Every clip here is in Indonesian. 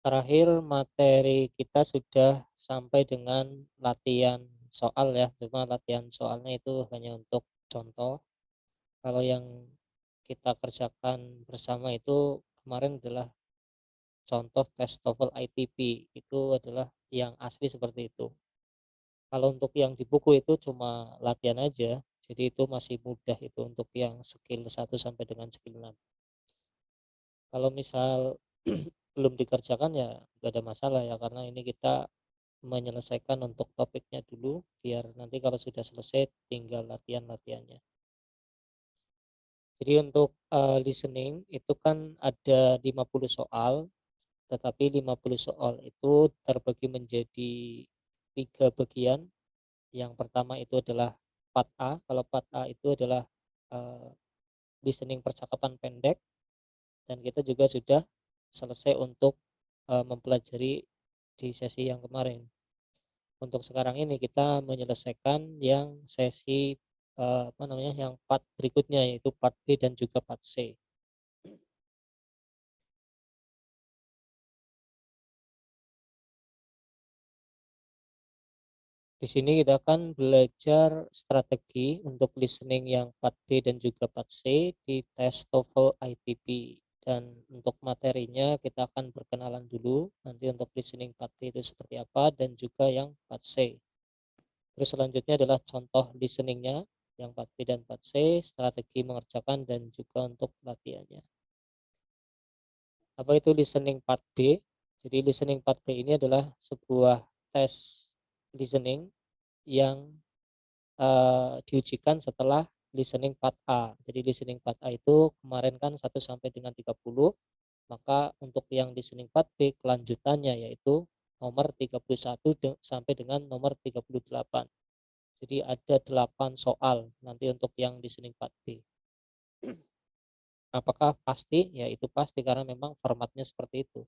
Terakhir materi kita sudah sampai dengan latihan soal ya, cuma latihan soalnya itu hanya untuk contoh. Kalau yang kita kerjakan bersama itu kemarin adalah contoh tes TOEFL ITP, itu adalah yang asli seperti itu. Kalau untuk yang di buku itu cuma latihan aja, jadi itu masih mudah itu untuk yang skill 1 sampai dengan skill 6. Kalau misal belum dikerjakan ya nggak ada masalah ya, karena ini kita menyelesaikan untuk topiknya dulu, biar nanti kalau sudah selesai tinggal latihan-latihannya. Jadi untuk, listening itu kan ada 50 soal, tetapi 50 soal itu terbagi menjadi 3 bagian. Yang pertama itu adalah part A, kalau part A itu adalah, eee, listening percakapan pendek, dan kita juga sudah selesai untuk, mempelajari di sesi yang kemarin. Untuk sekarang ini kita menyelesaikan yang sesi, apa namanya, yang part berikutnya, yaitu part B dan juga part C. Di sini kita akan belajar strategi untuk listening yang part B dan juga part C di tes TOEFL ITP. Dan untuk materinya kita akan berkenalan dulu, nanti untuk listening part B itu seperti apa dan juga yang part C. Terus selanjutnya adalah contoh listeningnya yang part B dan part C, strategi mengerjakan dan juga untuk latihannya. Apa itu listening part B? Jadi listening part B ini adalah sebuah tes listening yang diujikan setelah listening part A. Jadi listening part A itu kemarin kan 1 sampai dengan 30, maka untuk yang listening part B kelanjutannya yaitu nomor 31 sampai dengan nomor 38. Jadi ada 8 soal nanti untuk yang listening part B. Apakah pasti? Ya itu pasti karena memang formatnya seperti itu.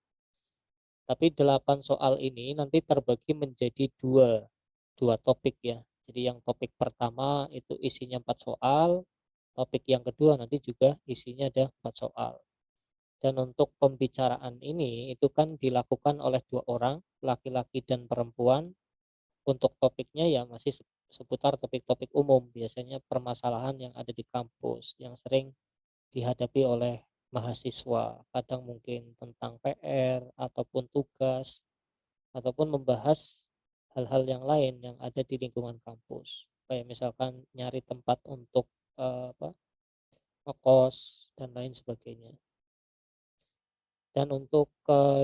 Tapi 8 soal ini nanti terbagi menjadi dua topik ya. Jadi yang topik pertama itu isinya 4 soal, topik yang kedua nanti juga isinya ada 4 soal. Dan untuk pembicaraan ini itu kan dilakukan oleh 2 orang, laki-laki dan perempuan. Untuk topiknya ya masih seputar topik-topik umum, biasanya permasalahan yang ada di kampus yang sering dihadapi oleh mahasiswa. Kadang mungkin tentang PR ataupun tugas, ataupun membahas hal-hal yang lain yang ada di lingkungan kampus. Kayak misalkan nyari tempat untuk, apa, ngekos dan lain sebagainya. Dan untuk,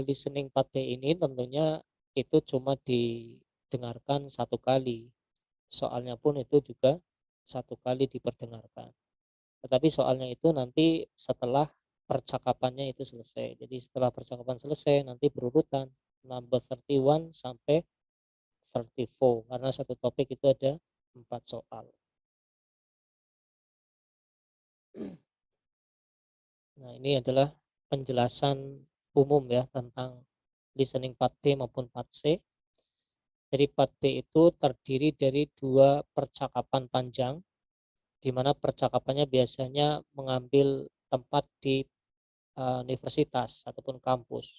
listening part D ini tentunya itu cuma didengarkan satu kali, soalnya pun itu juga satu kali diperdengarkan. Tetapi soalnya itu nanti setelah percakapannya itu selesai. Jadi setelah percakapan selesai nanti berurutan number 31 sampai 34 karena satu topik itu ada 4 soal. Nah, ini adalah penjelasan umum ya tentang listening part B maupun part C. Jadi part B itu terdiri dari 2 percakapan panjang, di mana percakapannya biasanya mengambil tempat di, universitas ataupun kampus.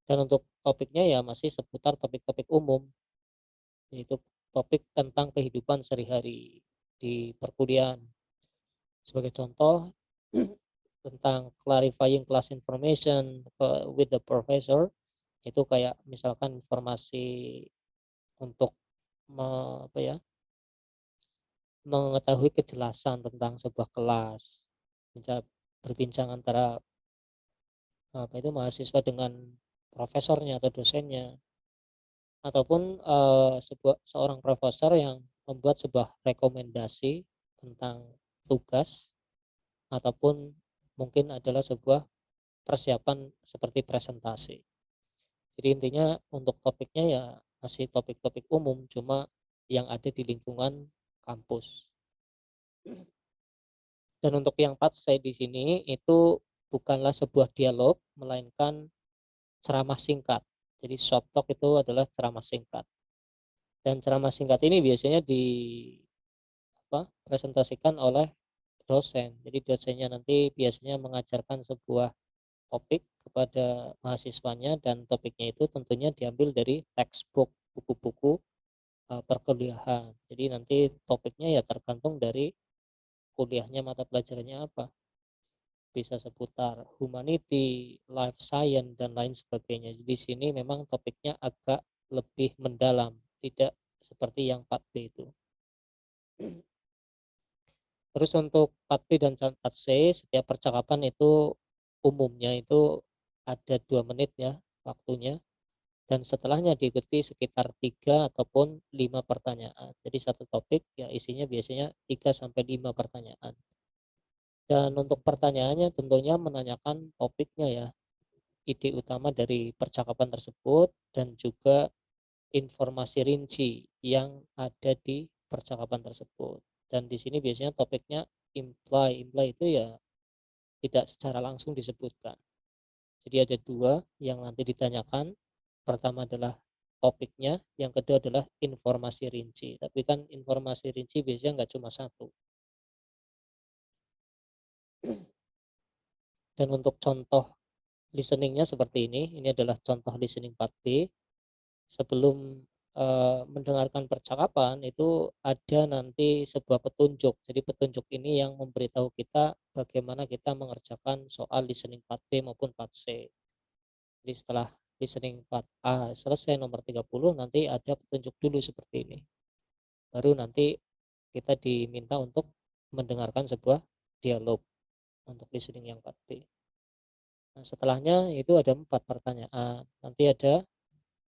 Dan untuk topiknya ya masih seputar topik-topik umum, yaitu topik tentang kehidupan sehari-hari di perkuliahan. Sebagai contoh, tentang clarifying class information with the professor, itu kayak misalkan informasi untuk apa ya, mengetahui kejelasan tentang sebuah kelas, berbincang antara apa itu mahasiswa dengan profesornya atau dosennya, ataupun seorang profesor yang membuat sebuah rekomendasi tentang tugas, ataupun mungkin adalah sebuah persiapan seperti presentasi. Jadi intinya untuk topiknya ya masih topik-topik umum, cuma yang ada di lingkungan kampus. Dan untuk yang part saya di sini itu bukanlah sebuah dialog, melainkan ceramah singkat. Jadi short talk itu adalah ceramah singkat. Dan ceramah singkat ini biasanya presentasikan oleh dosen. Jadi dosennya nanti biasanya mengajarkan sebuah topik kepada mahasiswanya dan topiknya itu tentunya diambil dari textbook, buku-buku perkuliahan. Jadi nanti topiknya ya tergantung dari kuliahnya, mata pelajarannya apa. Bisa seputar humanity, life science dan lain sebagainya. Di sini memang topiknya agak lebih mendalam, tidak seperti yang 4B itu. Terus untuk 4B dan 4C, setiap percakapan itu umumnya itu ada 2 menit ya waktunya. Dan setelahnya diikuti sekitar 3 ataupun 5 pertanyaan. Jadi satu topik ya isinya biasanya 3 sampai 5 pertanyaan. Dan untuk pertanyaannya tentunya menanyakan topiknya ya, ide utama dari percakapan tersebut dan juga informasi rinci yang ada di percakapan tersebut. Dan di sini biasanya topiknya imply. Imply itu ya tidak secara langsung disebutkan. Jadi ada 2 yang nanti ditanyakan. Pertama adalah topiknya, yang kedua adalah informasi rinci. Tapi kan informasi rinci biasanya nggak cuma satu. Dan untuk contoh listeningnya seperti ini adalah contoh listening 4B. Sebelum mendengarkan percakapan itu ada nanti sebuah petunjuk. Jadi petunjuk ini yang memberitahu kita bagaimana kita mengerjakan soal listening 4B maupun 4C. Jadi setelah listening 4A selesai nomor 30 nanti ada petunjuk dulu seperti ini. Baru nanti kita diminta untuk mendengarkan sebuah dialog untuk listening yang 4B. Nah, setelahnya itu ada 4 pertanyaan. Nanti ada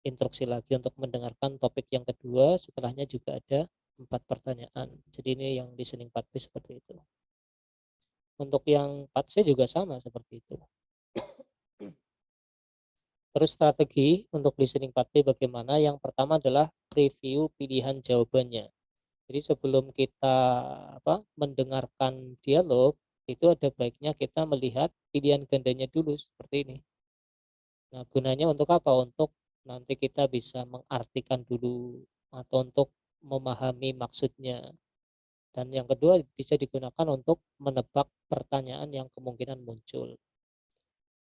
instruksi lagi untuk mendengarkan topik yang kedua, setelahnya juga ada 4 pertanyaan. Jadi ini yang listening 4B seperti itu. Untuk yang 4C juga sama seperti itu. Terus strategi untuk listening 4B bagaimana? Yang pertama adalah preview pilihan jawabannya. Jadi sebelum kita mendengarkan dialog, itu ada baiknya kita melihat pilihan gandanya dulu seperti ini. Nah, gunanya untuk apa? Untuk nanti kita bisa mengartikan dulu atau untuk memahami maksudnya. Dan yang kedua bisa digunakan untuk menebak pertanyaan yang kemungkinan muncul.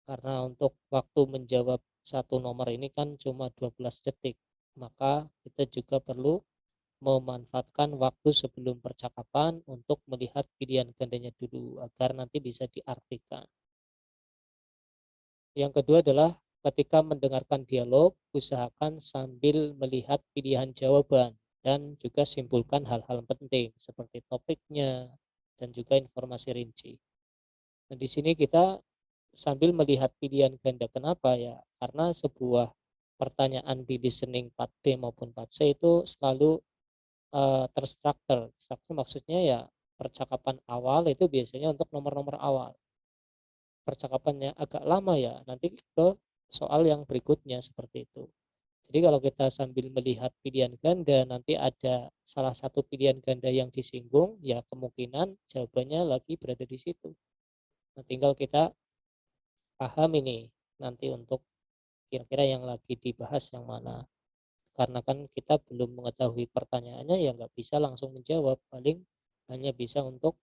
Karena untuk waktu menjawab satu nomor ini kan cuma 12 detik. Maka kita juga perlu memanfaatkan waktu sebelum percakapan untuk melihat pilihan gandanya dulu agar nanti bisa diartikan. Yang kedua adalah ketika mendengarkan dialog, usahakan sambil melihat pilihan jawaban dan juga simpulkan hal-hal penting seperti topiknya dan juga informasi rinci. Nah, di sini kita sambil melihat pilihan ganda. Kenapa ya? Karena sebuah pertanyaan di listening 4B maupun 4C itu selalu terstruktur. Struktur maksudnya ya percakapan awal itu biasanya untuk nomor-nomor awal. Percakapannya agak lama ya, nanti ke soal yang berikutnya seperti itu. Jadi kalau kita sambil melihat pilihan ganda, nanti ada salah satu pilihan ganda yang disinggung, ya kemungkinan jawabannya lagi berada di situ. Nah, tinggal kita paham ini nanti untuk kira-kira yang lagi dibahas yang mana. Karena kan kita belum mengetahui pertanyaannya ya nggak bisa langsung menjawab, paling hanya bisa untuk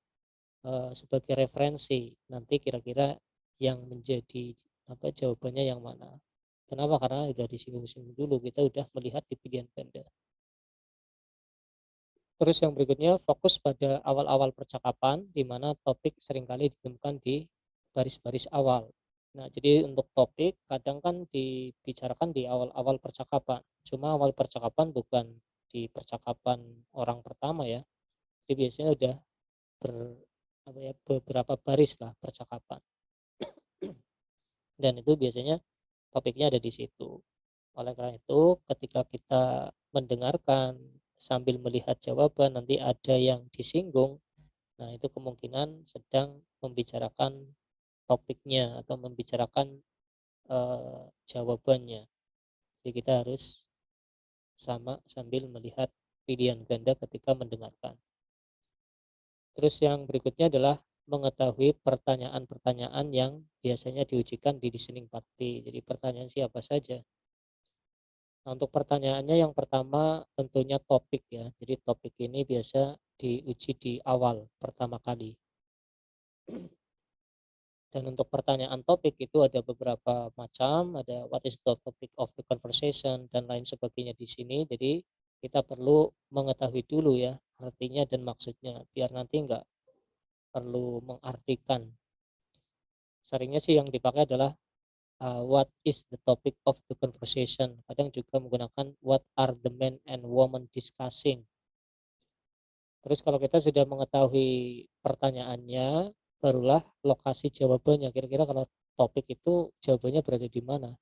sebagai referensi nanti kira-kira yang menjadi jawabannya yang mana. Kenapa? Karena sudah disinggung-singgung dulu, kita udah melihat di pilihan ganda. Terus yang berikutnya fokus pada awal-awal percakapan di mana topik seringkali ditemukan di baris-baris awal. Nah, jadi untuk topik kadang kan dibicarakan di awal-awal percakapan. Cuma awal percakapan bukan di percakapan orang pertama ya. Jadi biasanya udah ber, beberapa baris lah percakapan. Dan itu biasanya topiknya ada di situ. Oleh karena itu, ketika kita mendengarkan sambil melihat jawaban nanti ada yang disinggung, nah itu kemungkinan sedang membicarakan topiknya atau membicarakan jawabannya. Jadi kita harus sama sambil melihat pilihan ganda ketika mendengarkan. Terus yang berikutnya adalah mengetahui pertanyaan-pertanyaan yang biasanya diujikan di listening 4B. Jadi pertanyaan siapa saja. Nah, untuk pertanyaannya yang pertama tentunya topik ya. Jadi topik ini biasa diuji di awal pertama kali. Dan untuk pertanyaan topik itu ada beberapa macam, ada what is the topic of the conversation dan lain sebagainya di sini. Jadi kita perlu mengetahui dulu ya artinya dan maksudnya biar nanti nggak perlu mengartikan. Seringnya sih yang dipakai adalah what is the topic of the conversation. Kadang juga menggunakan what are the men and women discussing. Terus kalau kita sudah mengetahui pertanyaannya, barulah lokasi jawabannya. Kira-kira kalau topik itu jawabannya berada di mana?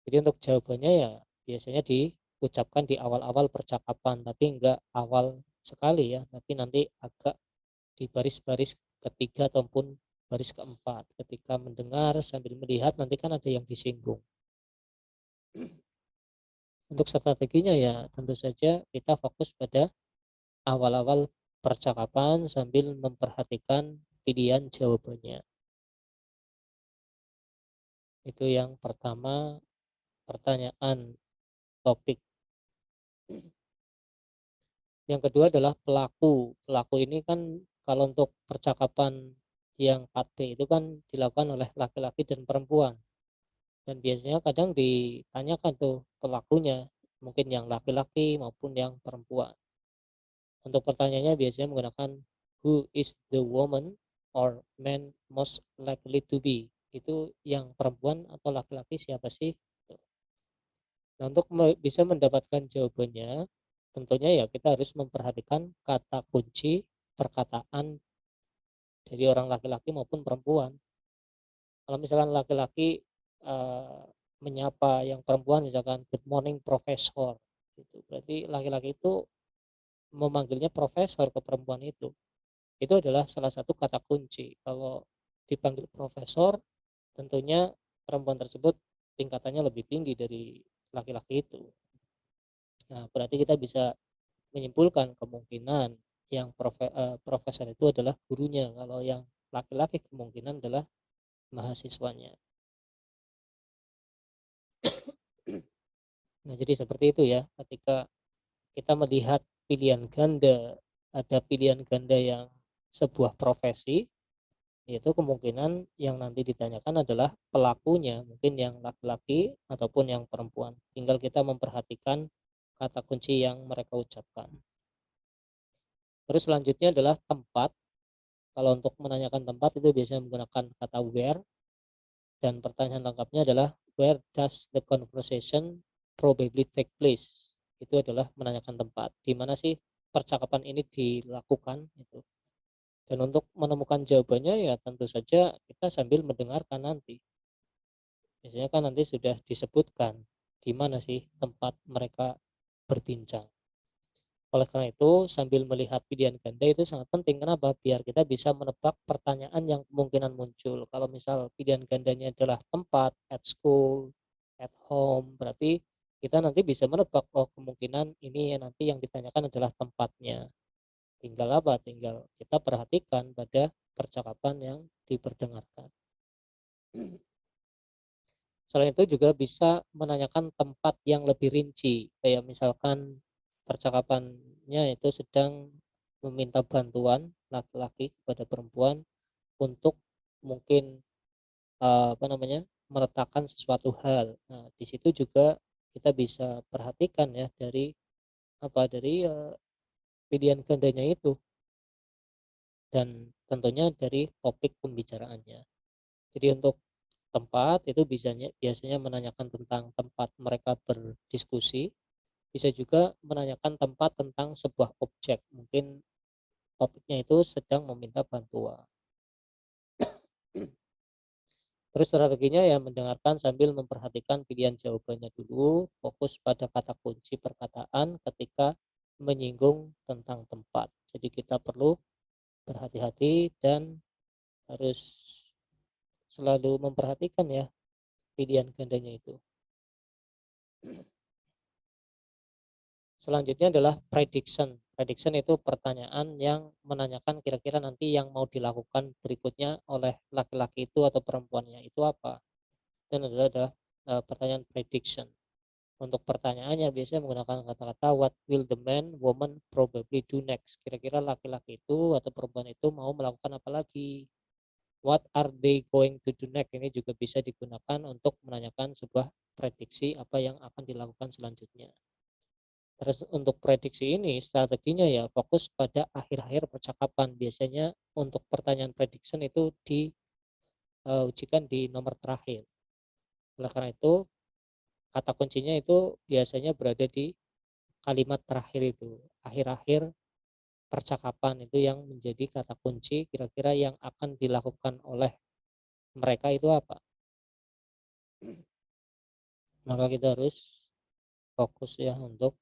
Jadi untuk jawabannya ya biasanya diucapkan di awal-awal percakapan, tapi enggak awal sekali ya, tapi nanti agak di baris-baris ketiga ataupun baris keempat. Ketika mendengar sambil melihat nanti kan ada yang disinggung. Untuk strateginya ya tentu saja kita fokus pada awal-awal percakapan sambil memperhatikan pilihan jawabannya. Itu yang pertama, pertanyaan topik. Yang kedua adalah pelaku. Pelaku ini kan kalau untuk percakapan yang 4P itu kan dilakukan oleh laki-laki dan perempuan. Dan biasanya kadang ditanyakan tuh pelakunya, mungkin yang laki-laki maupun yang perempuan. Untuk pertanyaannya biasanya menggunakan who is the woman or man most likely to be. Itu yang perempuan atau laki-laki siapa sih? Nah, untuk bisa mendapatkan jawabannya, tentunya ya kita harus memperhatikan kata kunci perkataan dari orang laki-laki maupun perempuan. Kalau misalkan laki-laki eh, menyapa yang perempuan misalkan good morning profesor, gitu. Berarti laki-laki itu memanggilnya profesor ke perempuan itu adalah salah satu kata kunci. Kalau dipanggil profesor, tentunya perempuan tersebut tingkatannya lebih tinggi dari laki-laki itu. Nah, berarti kita bisa menyimpulkan kemungkinan yang profesor itu adalah gurunya, kalau yang laki-laki kemungkinan adalah mahasiswanya. Nah, jadi seperti itu ya, ketika kita melihat pilihan ganda, ada pilihan ganda yang sebuah profesi, yaitu kemungkinan yang nanti ditanyakan adalah pelakunya, mungkin yang laki-laki ataupun yang perempuan. Tinggal kita memperhatikan kata kunci yang mereka ucapkan. Terus selanjutnya adalah tempat. Kalau untuk menanyakan tempat itu biasanya menggunakan kata where, dan pertanyaan lengkapnya adalah where does the conversation probably take place. Itu adalah menanyakan tempat. Di mana sih percakapan ini dilakukan itu. Dan untuk menemukan jawabannya ya tentu saja kita sambil mendengarkan nanti. Biasanya kan nanti sudah disebutkan di mana sih tempat mereka berbincang. Oleh karena itu, sambil melihat pilihan ganda itu sangat penting. Kenapa? Biar kita bisa menebak pertanyaan yang kemungkinan muncul. Kalau misal pilihan gandanya adalah tempat, at school, at home, berarti kita nanti bisa menebak, oh kemungkinan ini nanti yang ditanyakan adalah tempatnya. Tinggal apa? Tinggal kita perhatikan pada percakapan yang diperdengarkan. Selain itu juga bisa menanyakan tempat yang lebih rinci, kayak misalkan percakapannya itu sedang meminta bantuan laki-laki kepada perempuan untuk mungkin apa namanya meletakkan sesuatu hal. Nah, di situ juga kita bisa perhatikan ya dari apa dari pilihan gandanya itu dan tentunya dari topik pembicaraannya. Jadi untuk tempat itu biasanya menanyakan tentang tempat mereka berdiskusi, bisa juga menanyakan tempat tentang sebuah objek, mungkin topiknya itu sedang meminta bantuan. Terus strateginya ya mendengarkan sambil memperhatikan pilihan jawabannya dulu, fokus pada kata kunci perkataan ketika menyinggung tentang tempat. Jadi kita perlu berhati-hati dan harus selalu memperhatikan ya pilihan gandanya itu. Selanjutnya adalah prediction. Prediction itu pertanyaan yang menanyakan kira-kira nanti yang mau dilakukan berikutnya oleh laki-laki itu atau perempuannya itu apa. Dan adalah pertanyaan prediction. Untuk pertanyaannya biasanya menggunakan kata-kata what will the man, woman probably do next. Kira-kira laki-laki itu atau perempuan itu mau melakukan apa lagi. What are they going to do next? Ini juga bisa digunakan untuk menanyakan sebuah prediksi apa yang akan dilakukan selanjutnya. Terus untuk prediksi ini strateginya ya fokus pada akhir-akhir percakapan. Biasanya untuk pertanyaan prediction itu diujikan di nomor terakhir. Oleh karena itu kata kuncinya itu biasanya berada di kalimat terakhir itu. Akhir-akhir percakapan itu yang menjadi kata kunci kira-kira yang akan dilakukan oleh mereka itu apa. Maka kita harus fokus ya untuk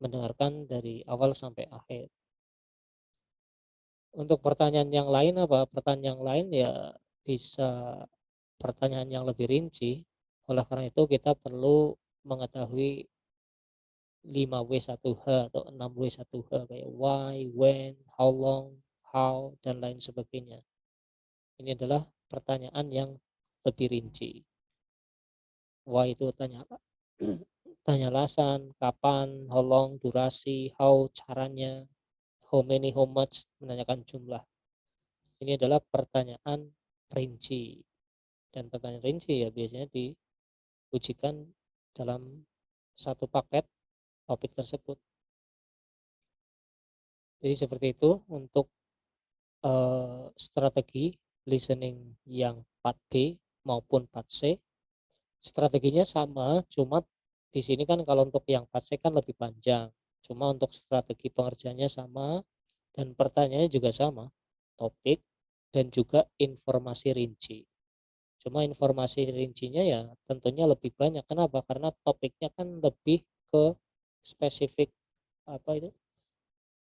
mendengarkan dari awal sampai akhir. Untuk pertanyaan yang lain apa? Pertanyaan yang lain ya bisa pertanyaan yang lebih rinci. Oleh karena itu kita perlu mengetahui 5W1H atau 6W1H kayak why, when, how long, how, dan lain sebagainya. Ini adalah pertanyaan yang lebih rinci. Why itu tanya tanya alasan, kapan, how long, durasi, how, caranya, how many, how much, menanyakan jumlah. Ini adalah pertanyaan rinci. Dan pertanyaan rinci ya biasanya diujikan dalam satu paket topik tersebut. Jadi seperti itu untuk strategi listening yang part B maupun part C. Strateginya sama, cuma di sini kan kalau untuk yang part C kan lebih panjang. Cuma untuk strategi pengerjaannya sama dan pertanyaannya juga sama, topik dan juga informasi rinci. Cuma informasi rincinya ya tentunya lebih banyak. Kenapa? Karena topiknya kan lebih ke spesifik apa itu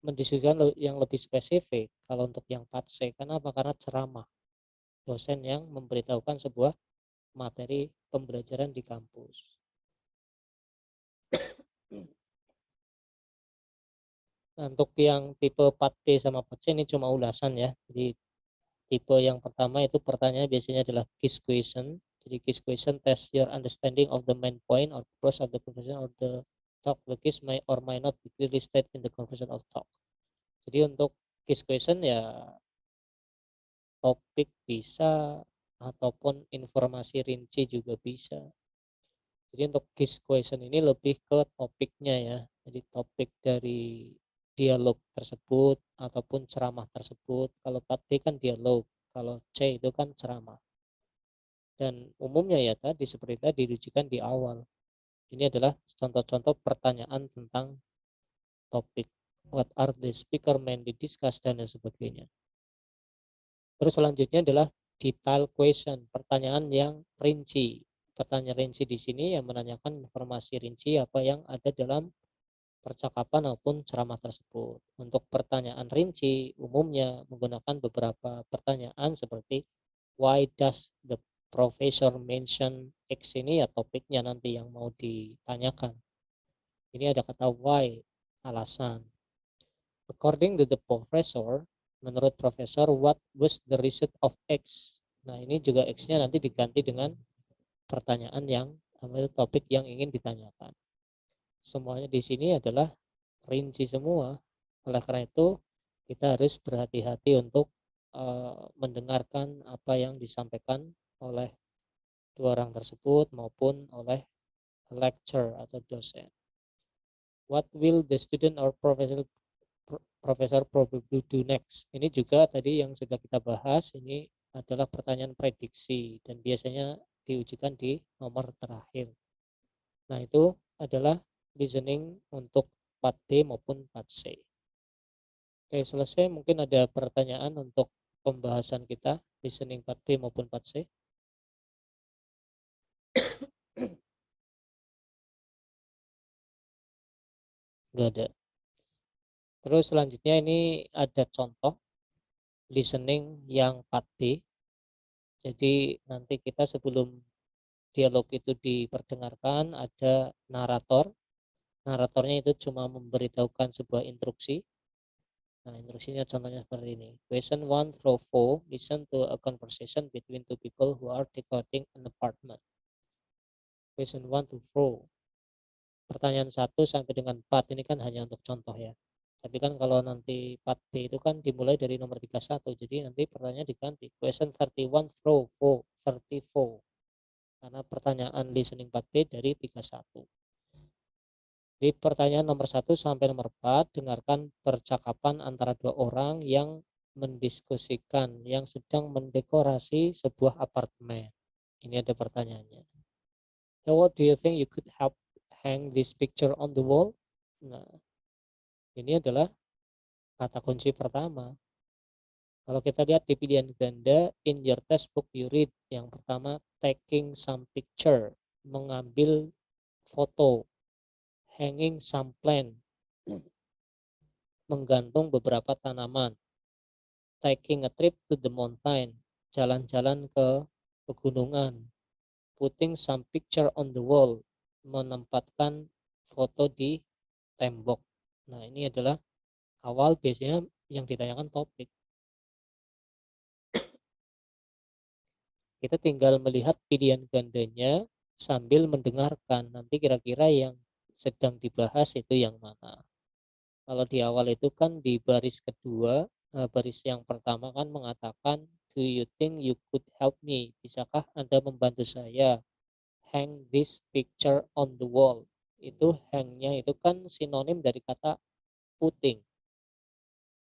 mendiskusikan yang lebih spesifik kalau untuk yang part C. Kenapa? Karena ceramah dosen yang memberitahukan sebuah materi pembelajaran di kampus. Nah, untuk yang tipe part B sama part C ini cuma ulasan ya. Jadi tipe yang pertama itu pertanyaan biasanya adalah quiz question. Jadi quiz question test your understanding of the main point or purpose of the conversation or the talk. The quiz may or may not be clearly stated in the conversation or talk. Jadi untuk quiz question ya topik bisa ataupun informasi rinci juga bisa. Jadi untuk quiz question ini lebih ke topiknya ya. Jadi topik dari dialog tersebut ataupun ceramah tersebut. Kalau part B kan dialog, kalau C itu kan ceramah. Dan umumnya ya tadi seperti tadi dirujukan di awal. Ini adalah contoh-contoh pertanyaan tentang topik. What are the speaker mainly discuss dan sebagainya. Terus selanjutnya adalah detail question, pertanyaan yang rinci. Pertanyaan rinci di sini yang menanyakan informasi rinci apa yang ada dalam percakapan maupun ceramah tersebut. Untuk pertanyaan rinci umumnya menggunakan beberapa pertanyaan seperti why does the professor mention X, ini ya topiknya nanti yang mau ditanyakan. Ini ada kata why, alasan. According to the professor, menurut profesor, what was the result of X? Nah, ini juga X-nya nanti diganti dengan pertanyaan yang topik yang ingin ditanyakan. Semuanya di sini adalah rinci semua. Oleh karena itu, kita harus berhati-hati untuk mendengarkan apa yang disampaikan oleh dua orang tersebut maupun oleh lecturer atau dosen. What will the student or professor probably do next? Ini juga tadi yang sudah kita bahas, ini adalah pertanyaan prediksi dan biasanya diujikan di nomor terakhir. Nah, itu adalah listening untuk part D maupun part C. Oke, selesai. Mungkin ada pertanyaan untuk pembahasan kita listening part B maupun part C. Enggak ada. Terus selanjutnya ini ada contoh listening yang part D. Jadi nanti kita sebelum dialog itu diperdengarkan ada narator. Naratornya itu cuma memberitahukan sebuah instruksi. Nah, instruksinya contohnya seperti ini. Question 1 through 4, listen to a conversation between two people who are decorating an apartment. Question 1 to 4. Pertanyaan 1 sampai dengan 4 ini kan hanya untuk contoh ya. Tapi kan kalau nanti part B itu kan dimulai dari nomor 31, jadi nanti pertanyaan diganti. Question 31 through 4, 34. Karena pertanyaan listening part B dari 31. Di pertanyaan nomor 1 sampai nomor 4, dengarkan percakapan antara dua orang yang mendiskusikan, yang sedang mendekorasi sebuah apartemen. Ini ada pertanyaannya. So what do you think you could help hang this picture on the wall? Nah, ini adalah kata kunci pertama. Kalau kita lihat di pilihan ganda, in your textbook you read, yang pertama taking some picture, mengambil foto, hanging some plant, menggantung beberapa tanaman, taking a trip to the mountain, jalan-jalan ke pegunungan, putting some picture on the wall, menempatkan foto di tembok. Nah, ini adalah awal biasanya yang ditanyakan topik. Kita tinggal melihat pilihan gandanya sambil mendengarkan. Nanti kira-kira yang sedang dibahas itu yang mana. Kalau di awal itu kan di baris kedua, baris yang pertama kan mengatakan, do you think you could help me? Bisakah Anda membantu saya? Hang this picture on the wall. Itu hangnya itu kan sinonim dari kata putting.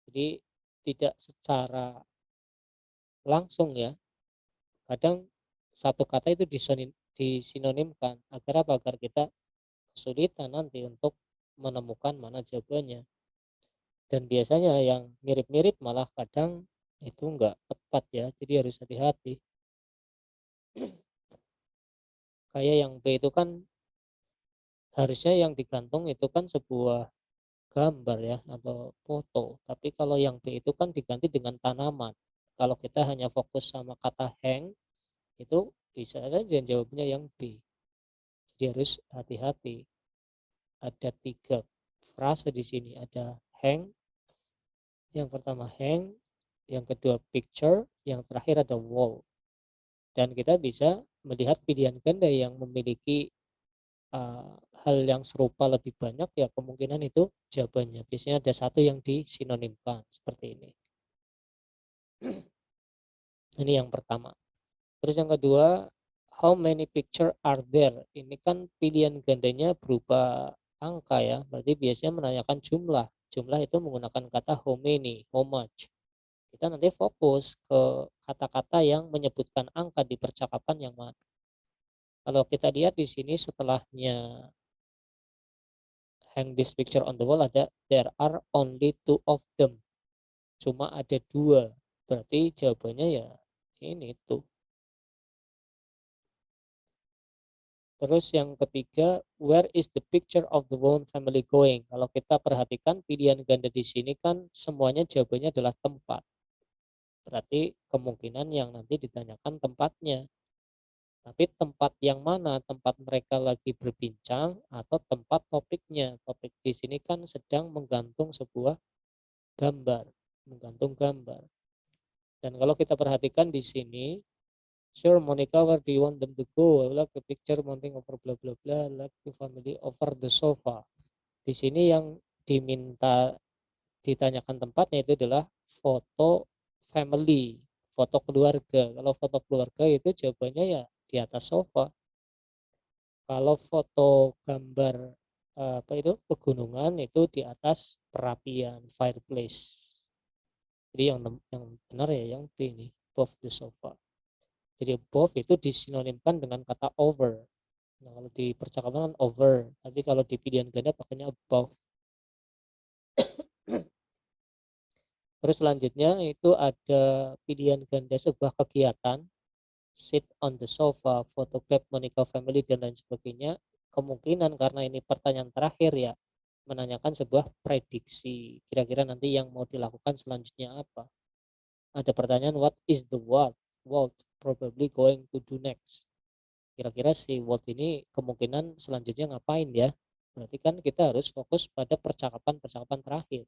Jadi tidak secara langsung ya. Kadang satu kata itu disinonimkan agar apa? Agar kita kesulitan nanti untuk menemukan mana jawabannya. Dan biasanya yang mirip-mirip malah kadang itu enggak tepat ya, jadi harus hati-hati. Kayak yang B itu kan harusnya yang digantung itu kan sebuah gambar ya atau foto, tapi kalau yang B itu kan diganti dengan tanaman. Kalau kita hanya fokus sama kata hang, itu bisa saja jawabnya yang B. Jadi harus hati-hati. Ada 3 frase di sini, ada hang, yang pertama hang, yang kedua picture, yang terakhir ada wall. Dan kita bisa melihat pilihan ganda yang memiliki hal yang serupa lebih banyak, ya kemungkinan itu jawabannya. Biasanya ada satu yang disinonimkan seperti ini. Ini yang pertama. Terus yang kedua, how many picture are there? Ini kan pilihan gandanya berupa angka ya, berarti biasanya menanyakan jumlah. Jumlah itu menggunakan kata how many, how much. Kita nanti fokus ke kata-kata yang menyebutkan angka di percakapan yang mana. Kalau kita lihat di sini setelahnya hang this picture on the wall ada there are only 2 of them. Cuma ada 2. Berarti jawabannya ya ini tuh. Terus yang ketiga, where is the picture of the Bone family going? Kalau kita perhatikan pilihan ganda di sini kan semuanya jawabannya adalah tempat. Berarti kemungkinan yang nanti ditanyakan tempatnya. Tapi tempat yang mana? Tempat mereka lagi berbincang atau tempat topiknya? Topik di sini kan sedang menggantung sebuah gambar, menggantung gambar. Dan kalau kita perhatikan di sini, sure Monica, where do you want them to go? I like the picture mounting over bla bla bla, like the family over the sofa. Di sini yang diminta ditanyakan tempatnya itu adalah foto family, foto keluarga. Kalau foto keluarga itu jawabannya ya di atas sofa. Kalau foto gambar apa itu pegunungan itu di atas perapian fireplace. Jadi yang benar ya yang B ini, above the sofa. Jadi above itu disinonimkan dengan kata over. Nah, kalau di percakapan kan over, tapi kalau di pilihan ganda pakainya above. Terus selanjutnya itu ada pilihan ganda sebuah kegiatan, sit on the sofa, photograph Monica family dan lain sebagainya. Kemungkinan karena ini pertanyaan terakhir ya, menanyakan sebuah prediksi. Kira-kira nanti yang mau dilakukan selanjutnya apa? Ada pertanyaan what is the Walt probably going to do next? Kira-kira si Walt ini kemungkinan selanjutnya ngapain ya? Berarti kan kita harus fokus pada percakapan-percakapan terakhir.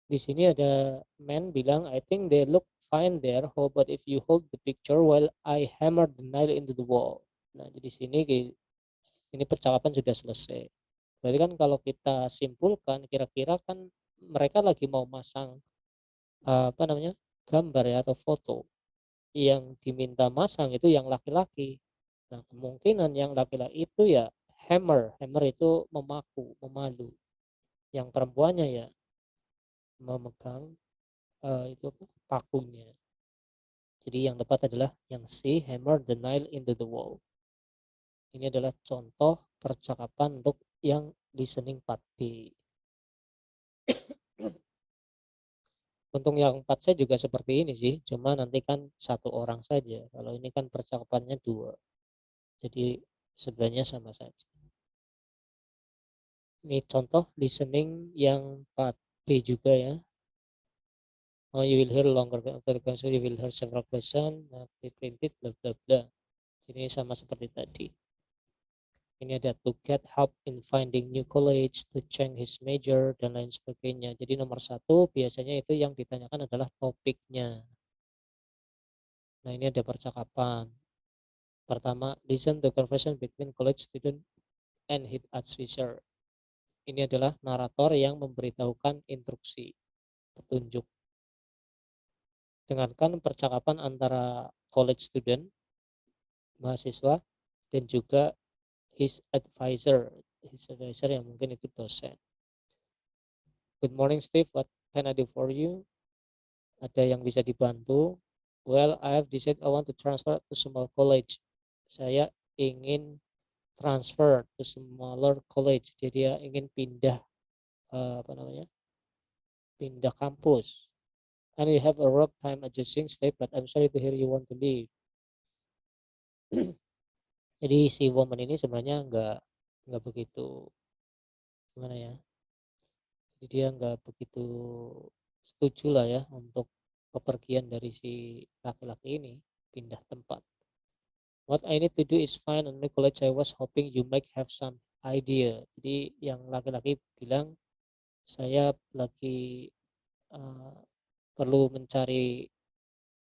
Di sini ada man bilang, I think they look fine there. How about if you hold the picture while I hammer the nail into the wall? Nah, jadi sini ini percakapan sudah selesai. Berarti kan kalau kita simpulkan kira-kira kan mereka lagi mau masang, apa namanya, gambar ya atau foto, yang diminta masang itu yang laki-laki. Nah, kemungkinan yang laki-laki itu ya hammer, hammer itu memaku, memalu. Yang perempuannya ya memegang, itu apa, pakunya. Jadi yang tepat adalah yang C, hammer the nail into the wall. Ini adalah contoh percakapan untuk yang listening part B. Untuk yang 4 saya juga seperti ini sih, cuma nanti kan satu orang saja. Kalau ini kan percakapannya dua, jadi sebenarnya sama saja. Ini contoh listening yang 4B juga ya. Oh, you will hear longer question, you will hear several question, be printed, bla bla bla. Ini sama seperti tadi. Ini ada to get help in finding new college, to change his major, dan lain sebagainya. Jadi nomor satu biasanya itu yang ditanyakan adalah topiknya. Nah, ini ada percakapan. Pertama, listen to conversation between college student and head advisor. Ini adalah narator yang memberitahukan instruksi, petunjuk. Dengarkan percakapan antara college student, mahasiswa, dan juga his advisor. His advisor yang mungkin itu dosen. Good morning, Steve. What can I do for you? Ada yang bisa dibantu? Well, I have decided I want to transfer to small college. Saya ingin transfer to smaller college. Jadi dia ingin pindah, apa namanya? Pindah kampus. And you have a rough time adjusting step, but I'm sorry to hear you want to leave. Jadi si woman ini sebenarnya nggak begitu, gimana ya? Jadi dia nggak begitu setuju lah ya untuk kepergian dari si laki-laki ini pindah tempat. What I need to do is find a new college. I was hoping you might have some idea. Jadi yang laki-laki bilang, saya lagi, uh, perlu mencari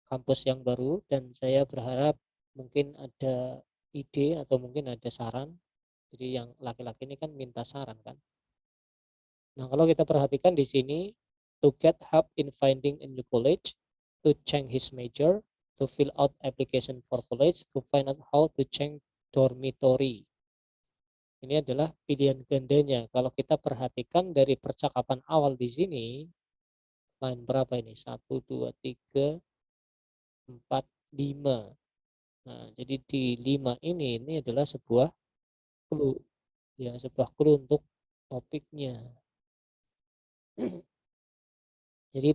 kampus yang baru dan saya berharap mungkin ada ide atau mungkin ada saran. Jadi yang laki-laki ini kan minta saran kan. Nah, kalau kita perhatikan di sini, to get help in finding a new college, to change his major, to fill out application for college, to find out how to change dormitory. Ini adalah pilihan gandanya. Kalau kita perhatikan dari percakapan awal di sini, line berapa ini? 1, 2, 3, 4, 5. Nah, jadi di 5 ini adalah sebuah clue. Ya, sebuah clue untuk topiknya. Jadi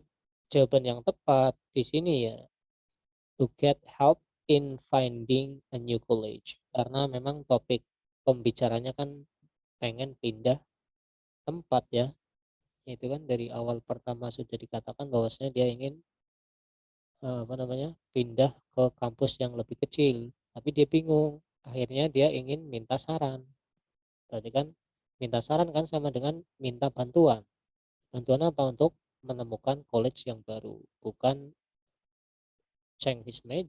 jawaban yang tepat di sini ya, to get help in finding a new college. Karena memang topik pembicaranya kan pengen pindah tempat ya. Itu kan dari awal pertama sudah dikatakan bahwasanya dia ingin, apa namanya, pindah ke kampus yang lebih kecil. Tapi dia bingung. Akhirnya dia ingin minta saran. Berarti kan minta saran kan sama dengan minta bantuan. Bantuan apa? Untuk menemukan college yang baru, bukan change his major.